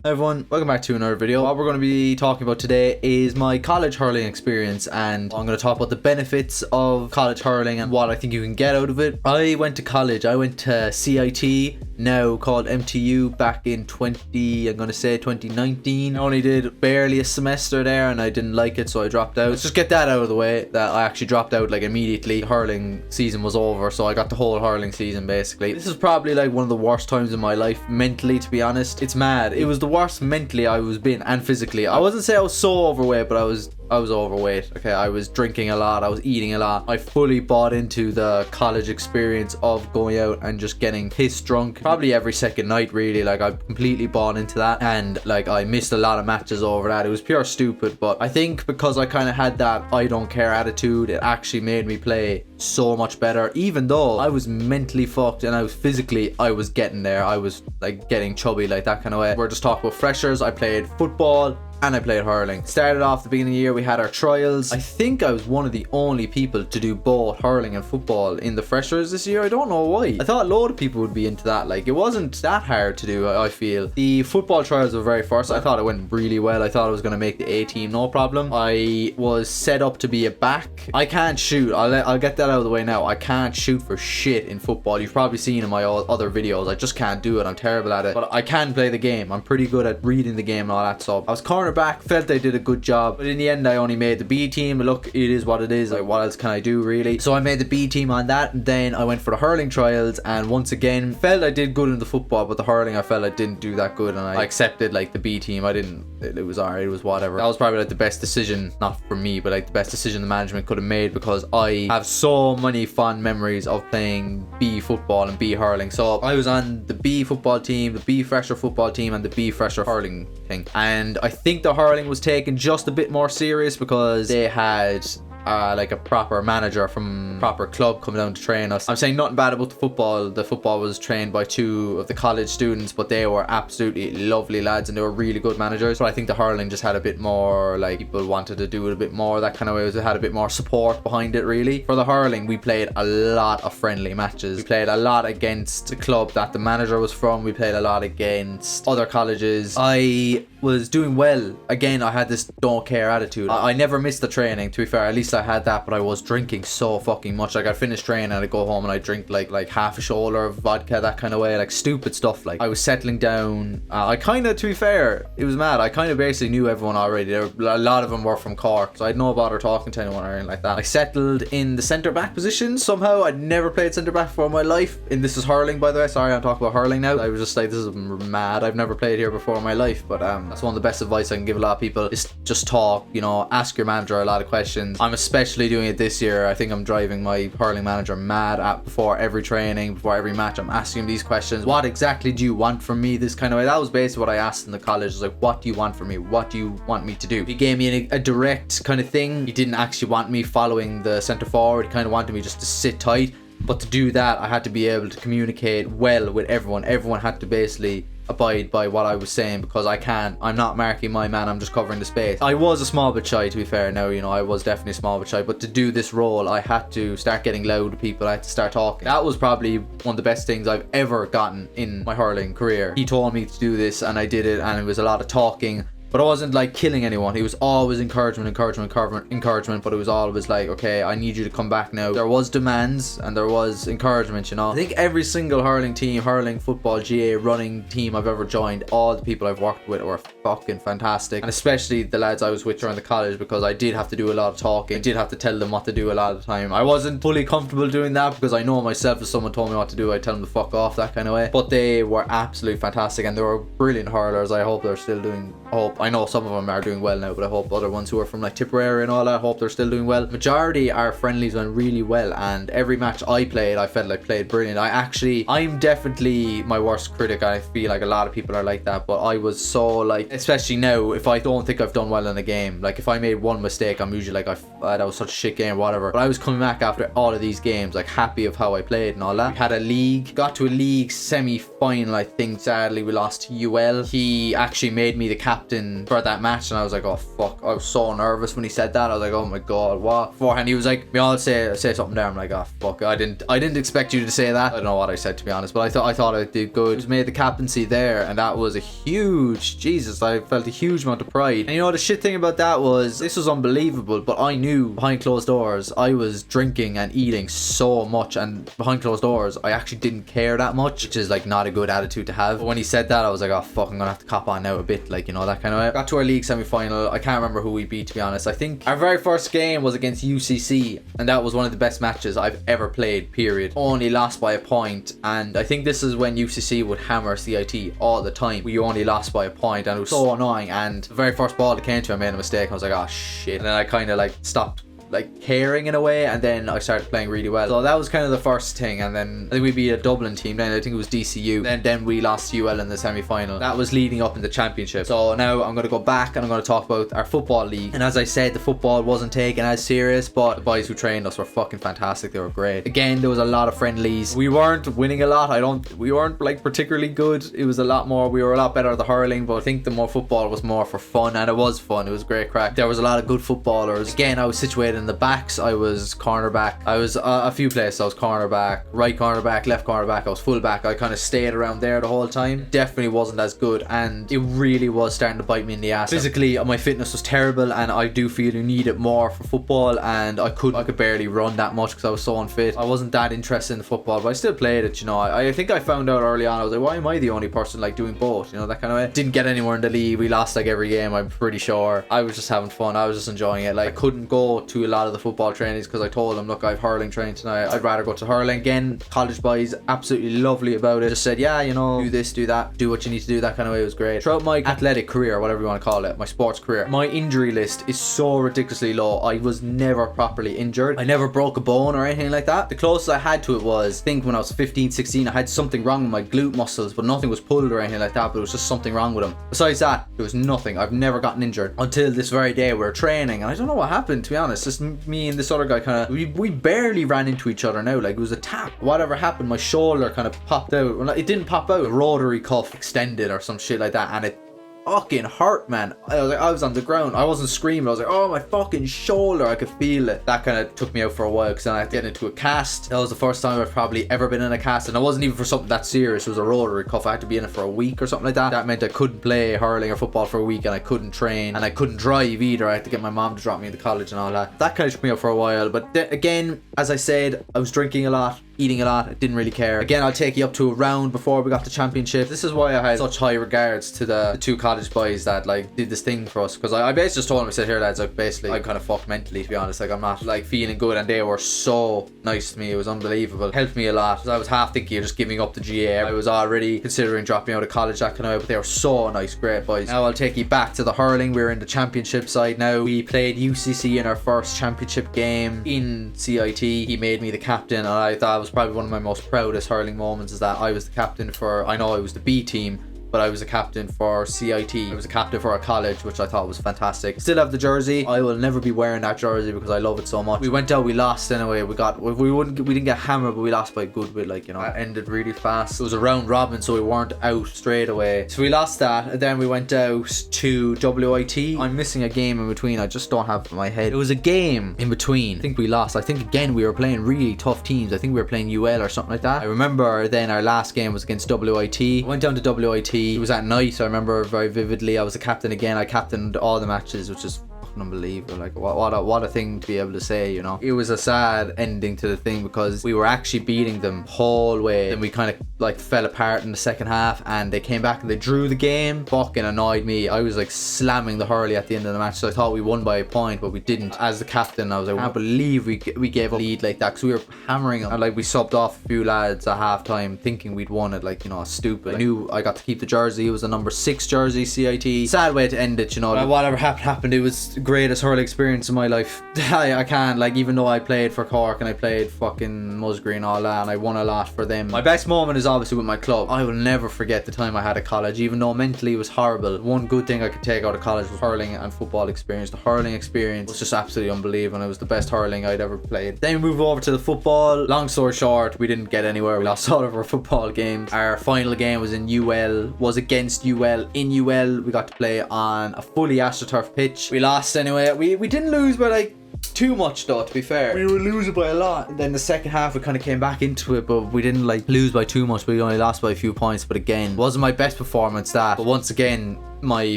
Hi everyone, welcome back to another video. What we're going to be talking about today is my college hurling experience, and I'm going to talk about the benefits of college hurling and what I think you can get out of it. I went to college. I went to CIT, now called MTU, back in 2019. I only did barely a semester there and I didn't like it, so I dropped out. Let's just get that out of the way, that I actually dropped out like immediately. Hurling season was over, so I got the whole hurling season basically. This is probably like one of the worst times in my life mentally, to be honest. It's mad. It was the worst mentally I was been, and physically. I wasn't saying I was so overweight, but I was overweight. Okay, I was drinking a lot, I was eating a lot. I fully bought into the college experience of going out and just getting pissed drunk probably every second night, really. Like, I completely bought into that, and like I missed a lot of matches over that. It was pure stupid, but I think because I kind of had that I don't care attitude, it actually made me play so much better, even though I was mentally fucked and I was physically, I was getting there. I was like getting chubby, like that kind of way. We're just talking about freshers. I played football and I played hurling. Started off the beginning of the year, we had our trials. I think I was one of the only people to do both hurling and football in the freshers this year. I don't know why. I thought a load of people would be into that. Like, it wasn't that hard to do, I feel. The football trials were very first. I thought it went really well. I thought I was going to make the A team, no problem. I was set up to be a back. I can't shoot. I'll get that out of the way now. I can't shoot for shit in football. You've probably seen in my other videos. I just can't do it. I'm terrible at it. But I can play the game. I'm pretty good at reading the game and all that stuff. I was cornerback, felt I did a good job, but in the end I only made the B team. Look, it is what it is. Like, what else can I do, really? So I made the B team on that, and then I went for the hurling trials, and once again felt I did good in the football, but the hurling I felt I didn't do that good, and I accepted like the B team. It was alright, it was whatever. That was probably like the best decision, not for me, but like the best decision the management could have made, because I have so many fond memories of playing B football and B hurling. So I was on the B football team, the B fresher football team, and the B fresher hurling thing, and I think the hurling was taken just a bit more serious because they had like a proper manager from proper club come down to train us. I'm saying nothing bad about the football. The football was trained by two of the college students, but they were absolutely lovely lads and they were really good managers. But I think the hurling just had a bit more, like, people wanted to do it a bit more, that kind of way. It had a bit more support behind it, really. For the hurling, we played a lot of friendly matches. We played a lot against the club that the manager was from. We played a lot against other colleges. I was doing well. Again, I had this don't care attitude. I never missed the training, to be fair. At least I had that, but I was drinking so fucking much. Like, I'd finish training and I'd go home and I'd drink like half a shoulder of vodka, that kind of way, like stupid stuff. Like, I was settling down. I kind of, to be fair, it was mad. I kind of basically knew everyone already. A lot of them were from Cork, so I'd no bother talking to anyone or anything like that. I settled in the centre back position somehow. I'd never played centre back before in my life, and this is hurling, by the way. Sorry, I'm talking about hurling now. I was just like, this is mad. I've never played here before in my life, but that's one of the best advice I can give a lot of people, is just talk, you know, ask your manager a lot of questions. I'm especially doing it this year. I think I'm driving my hurling manager mad. Before every training, before every match, I'm asking him these questions. What exactly do you want from me? This kind of way. That was basically what I asked in the college. It was like, what do you want from me? What do you want me to do? He gave me a direct kind of thing. He didn't actually want me following the centre forward. He kind of wanted me just to sit tight. But to do that, I had to be able to communicate well with everyone. Everyone had to basically abide by what I was saying, because I'm not marking my man, I'm just covering the space. I was a small bit shy, to be fair. Now, you know, I was definitely a small bit shy, but to do this role, I had to start getting loud with people. I had to start talking. That was probably one of the best things I've ever gotten in my hurling career. He told me to do this and I did it, and it was a lot of talking. But I wasn't like killing anyone. He was always encouragement, but it was always like, okay, I need you to come back now. There was demands and there was encouragement, you know. I think every single hurling team, hurling, football, GA, running team I've ever joined, all the people I've worked with were fucking fantastic. And especially the lads I was with during the college, because I did have to do a lot of talking. I did have to tell them what to do a lot of the time. I wasn't fully comfortable doing that, because I know myself, if someone told me what to do, I'd tell them to fuck off, that kind of way. But they were absolutely fantastic, and they were brilliant hurlers. I hope they're still doing, I know some of them are doing well now, but I hope other ones who are from like Tipperary and all that, I hope they're still doing well. Majority our friendlies went really well, and every match I played, I felt like played brilliant. I'm definitely my worst critic. I feel like a lot of people are like that, but I was so like, especially now, if I don't think I've done well in a game, like if I made one mistake, I'm usually like, that was such a shit game, whatever. But I was coming back after all of these games, like happy of how I played and all that. We had a league, got to a league semi-final, I think. Sadly, we lost to UL. He actually made me the captain captain for that match, and I was like, oh fuck, I was so nervous when he said that. I was like, oh my god, what? Beforehand he was like, we all say something there. I'm like, oh fuck, I didn't expect you to say that. I don't know what I said, to be honest, but I thought I did good. Just made the captaincy there, and that was a huge, Jesus, I felt a huge amount of pride. And you know, the shit thing about that was, this was unbelievable, but I knew behind closed doors I was drinking and eating so much, and behind closed doors I actually didn't care that much, which is like not a good attitude to have. But when he said that, I was like, oh fuck, I'm gonna have to cop on now a bit, like, you know, that kind of way. Got to our league semi-final. I can't remember who we beat, to be honest. I think our very first game was against UCC, and that was one of the best matches I've ever played, period. Only lost by a point, and I think this is when UCC would hammer CIT all the time. We only lost by a point, and it was so annoying. And the very first ball that came to me, I made a mistake. I was like, oh shit. And then I kind of like stopped like caring in a way, and then I started playing really well. So that was kind of the first thing. And then I think we beat a Dublin team, then I think it was DCU, then we lost to UL in the semi-final. That was leading up in the championship. So now I'm going to go back and I'm going to talk about our football league. And as I said, the football wasn't taken as serious, but the boys who trained us were fucking fantastic. They were great. Again, there was a lot of friendlies. We weren't winning a lot. We weren't like particularly good. It was a lot more, we were a lot better at the hurling, but I think the more football was more for fun, and it was fun. It was great crack. There was a lot of good footballers. Again, I was situated in the backs. I was cornerback. I was a few places. I was cornerback, right cornerback, left cornerback. I was fullback. I kind of stayed around there the whole time. Definitely wasn't as good, and it really was starting to bite me in the ass. Physically, my fitness was terrible, and I do feel you need it more for football, and I could barely run that much because I was so unfit. I wasn't that interested in the football, but I still played it, you know. I think I found out early on, I was like, why am I the only person like doing both, you know, that kind of way. Didn't get anywhere in the league. We lost like every game, I'm pretty sure. I was just having fun. I was just enjoying it. Like, I couldn't go to a lot of the football trainings because I told them, look, I have hurling training tonight, I'd rather go to hurling. Again, college boys absolutely lovely about it. Just said, yeah, you know, do this, do that, do what you need to do, that kind of way. It was great. Throughout my athletic career, whatever you want to call it, my sports career, my injury list is so ridiculously low. I was never properly injured. I never broke a bone or anything like that. The closest I had to it was, I think when I was 15, 16, I had something wrong with my glute muscles, but nothing was pulled or anything like that, but it was just something wrong with them. Besides that, there was nothing. I've never gotten injured until this very day. We were training, and I don't know what happened, to be honest. Just me and this other guy kind of, we barely ran into each other now. Like, it was a tap. Whatever happened, my shoulder kind of popped out. Well, it didn't pop out. The rotary cuff extended or some shit like that, and it fucking hurt, man. I was on the ground. I wasn't screaming. I was like, oh, my fucking shoulder. I could feel it. That kind of took me out for a while because then I had to get into a cast. That was the first time I've probably ever been in a cast, and it wasn't even for something that serious. It was a rotary cuff. I had to be in it for a week or something like that. That meant I couldn't play hurling or football for a week, and I couldn't train, and I couldn't drive either. I had to get my mom to drop me into college and all that. That kind of took me out for a while, but again, as I said, I was drinking a lot, eating a lot. I didn't really care. Again, I'll take you up to a round before we got to championship. This is why I had such high regards to the two college boys that like did this thing for us, because I basically just told them, I said, here lads, like, basically I'm kind of fucked mentally, to be honest. Like, I'm not like feeling good, and they were so nice to me. It was unbelievable. Helped me a lot. I was half thinking of just giving up the GA. I was already considering dropping out of college, that kind of way, but they were so nice, great boys. Now I'll take you back to the hurling. We're in the championship side now. We played UCC in our first championship game in CIT. He made me the captain, and I thought it was probably one of my most proudest hurling moments, is that I was the captain for, I know I was the B team, but I was a captain for CIT. I was a captain for a college, which I thought was fantastic. Still have the jersey. I will never be wearing that jersey because I love it so much. We went out, we lost anyway. We didn't get hammered, but we lost by a good bit. Like, you know, it ended really fast. It was a round robin, so we weren't out straight away. So we lost that, and then we went out to WIT. I'm missing a game in between. I just don't have it in my head. It was a game in between. I think we lost. I think again we were playing really tough teams. I think we were playing UL or something like that. I remember then our last game was against WIT. I went down to WIT. It was at night. I remember very vividly. I was a captain again. I captained all the matches, which is fucking unbelievable. Like, what a thing to be able to say, you know. It was a sad ending to the thing because we were actually beating them the whole way. Then we kind of like fell apart in the second half, and they came back and they drew the game. Fucking annoyed me. I was like slamming the hurley at the end of the match, so I thought we won by a point, but we didn't. As the captain, I was like, I can't believe we gave up lead like that, because we were hammering them, and like we subbed off a few lads at half time thinking we'd won it. Like, you know, stupid. I knew I got to keep the jersey. It was a number 6 jersey, CIT. Sad way to end it, you know. Whatever happened. It was greatest hurling experience of my life. I can't, like, even though I played for Cork and I played fucking Musgrave and all that, and I won a lot for them. My best moment is obviously with my club. I will never forget the time I had at college, even though mentally it was horrible. One good thing I could take out of college was hurling and football experience. The hurling experience was just absolutely unbelievable, and it was the best hurling I'd ever played. Then we moved over to the football. Long story short, we didn't get anywhere. We lost all of our football games. Our final game was in UL, was against UL. In UL, we got to play on a fully AstroTurf pitch. We lost anyway. We didn't lose by like too much though, to be fair. We were losing by a lot. And then the second half we kind of came back into it, but we didn't like lose by too much. We only lost by a few points, but again, wasn't my best performance that. But once again, my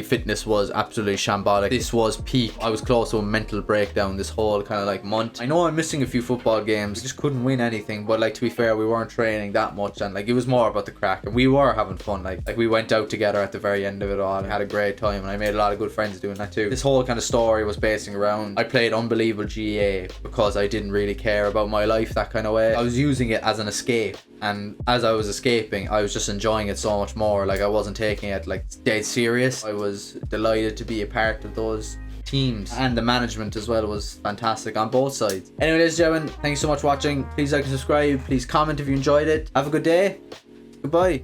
fitness was absolutely shambolic. This was peak. I was close to a mental breakdown this whole kind of like month. I know I'm missing a few football games. I just couldn't win anything, but like, to be fair, we weren't training that much, and like, it was more about the crack, and we were having fun. Like we went out together at the very end of it all and had a great time, and I made a lot of good friends doing that too. This whole kind of story was basing around, I played unbelievable GA because I didn't really care about my life that kind of way. I was using it as an escape, and as I was escaping, I was just enjoying it so much more. Like, I wasn't taking it like dead serious. I was delighted to be a part of those teams, and the management as well was fantastic on both sides. Anyway, ladies and gentlemen, thanks so much for watching. Please like and subscribe. Please comment if you enjoyed it. Have a good day. Goodbye.